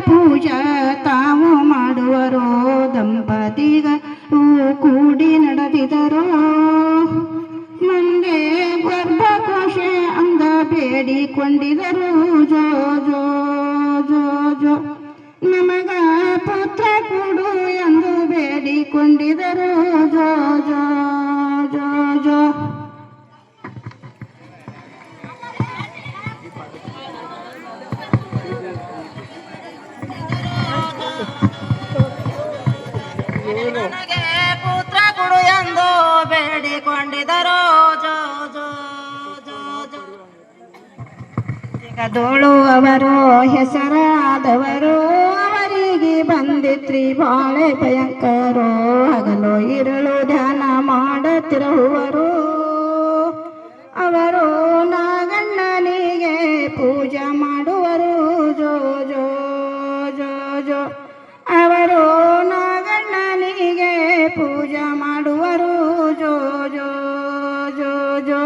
ಪೂಜಾ ತಾವು ಮಾಡುವರು ದಂಪತಿಗಳು ಕೂಡಿ ನಡೆದಿದರು ಮುಂದೆ ಗರ್ಭಕೋಶ ಅಂದ ಬೇಡಿಕೊಂಡಿದರು ಜೋ ಜೋ ಜೋ ಜೋ ನಮಗ ಪುತ್ರ ಕೊಡು ಎಂದು ಬೇಡಿಕೊಂಡಿದರು ಜೋ ಜೋ ಜೋ ಜೋ ನನಗೆ ಪುತ್ರ ಕೊಡು ಎಂದು ಬೇಡಿಕೊಂಡಿದರು ಜೋ ಜೋ ಜೋ ಜೋ ಜಗದೋಳು ಅವರು ಹೆಸರಾದವರು ಅವರಿಗೆ ಬಂದಿತ್ರಿ ಬಾಳೆ ಭಯಂಕರ ಹಗಲು ಇರಲು ಧ್ಯಾನ ಮಾಡುತ್ತಿರುವರು ಅವರು ನಾಗಣ್ಣನಿಗೆ ಪೂಜೆ ಮಾಡುವರು ಜೋ ಜೋ ಜೋ ಜೋ ಅವರು ನಾಗಣ್ಣನಿಗೆ ಪೂಜೆ ಮಾಡುವರು ಜೋ ಜೋ ಜೋ ಜೋ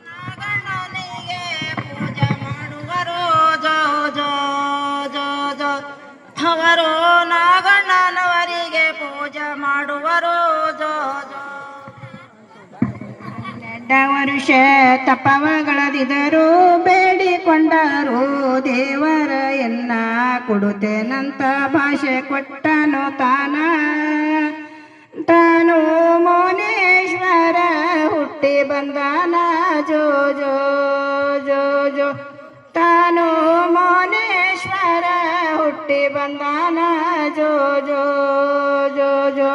ನಾಗಣ್ಣನಿಗೆ ಪೂಜೆ ಮಾಡುವರು ಜೋ ಜೋ ಜೋ ಜೋ ಅವರು ನಾಗಣ್ಣನವರಿಗೆ ಪೂಜೆ ಮಾಡುವರು ಜೋ ಜೋ ವರುಷ ತಪವಗಳದಿದರು ಬೇಡಿಕೊಂಡರು ದೇವರ ಎಲ್ಲ ಕೊಡುತ್ತೇನಂತ ಭಾಷೆ ಕೊಟ್ಟನು ತಾನು ಮೌನೇಶ್ವರ ಹುಟ್ಟಿ ಬಂದಾನ ಜೋ ಜೋ ಜೋ ಜೋ ತಾನು ಮೌನೇಶ್ವರ ಹುಟ್ಟಿ ಬಂದಾನ ಜೋ ಜೋ ಜೋ ಜೋ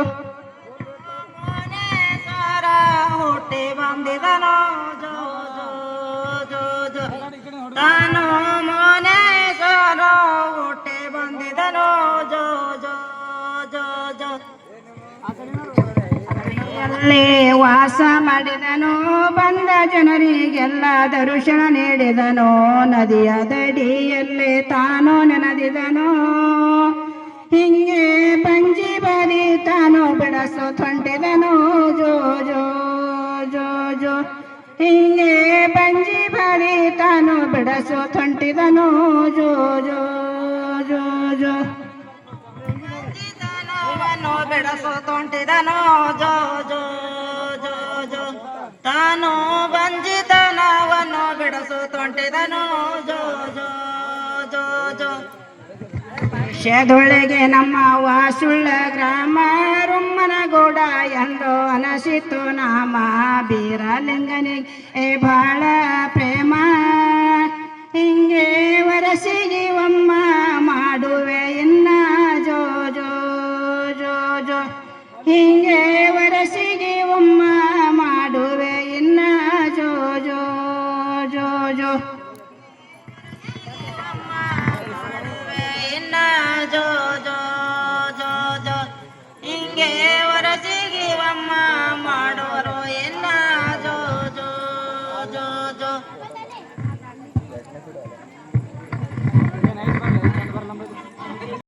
ಹುಟ್ಟಿ ಬಂದಿದನು ಜೋ ಜೋ ಜೋ ಜೋ ತಾನು ಮೌನೇಶ್ವರ ಹುಟ್ಟಿ ಬಂದಿದನು ಜೋ ಜೋ ಜೋ ಜೋ ಅಲ್ಲೇ ವಾಸ ಮಾಡಿದನು ಬಂದ ಜನರಿಗೆಲ್ಲ ದರ್ಶನ ನೀಡಿದನು ನದಿಯ ದಡಿಯಲ್ಲೇ ತಾನು ನೆನೆದಿದನು ಹಿಂಗೆ ಪಂಜಿ ಬರಿ ತಾನು ಬಿಡಸೋ ಹೊಂಟಿದನು ಜೋ ಜೋ ಜೋ ಜೋ ಹಿಂಗೆ ಪಂಜಿ ಬರಿ ತಾನು ಬಿಡಸೋ ಹೊಂಟಿದನು ಜೋ ಜೋ ಜೋ ಜೋ ಬಿಡಸೋ ತೊಂಟಿದನು ಜೋ ಜೋ ಜೋ ಜೋ ತಾನು ಬಂಜಿತನವನ್ನು ಬಿಡಸೋ ತೊಂಟಿದನು ಜೋ ಜೋ ಜೋ ಜೋ ಶದೊಳಗೆ ನಮ್ಮ ವಾಸುಳ್ಳ ಗ್ರಾಮ ರುಮ್ಮನಗೌಡ ಎಂದು ಅನಸಿತು ನಾಮ ಬೀರಲಿಂಗನಿಗೆ ಬಾಳ ಪ್ರೇಮ ಹಿಂಗೆ ವರಸಿಗೆ ಒಮ್ಮ ಮಾಡುವೆ ಇನ್ನ ಜೋ ಜೋ ಜೋ ಜೋ ಹಿಂಗೆ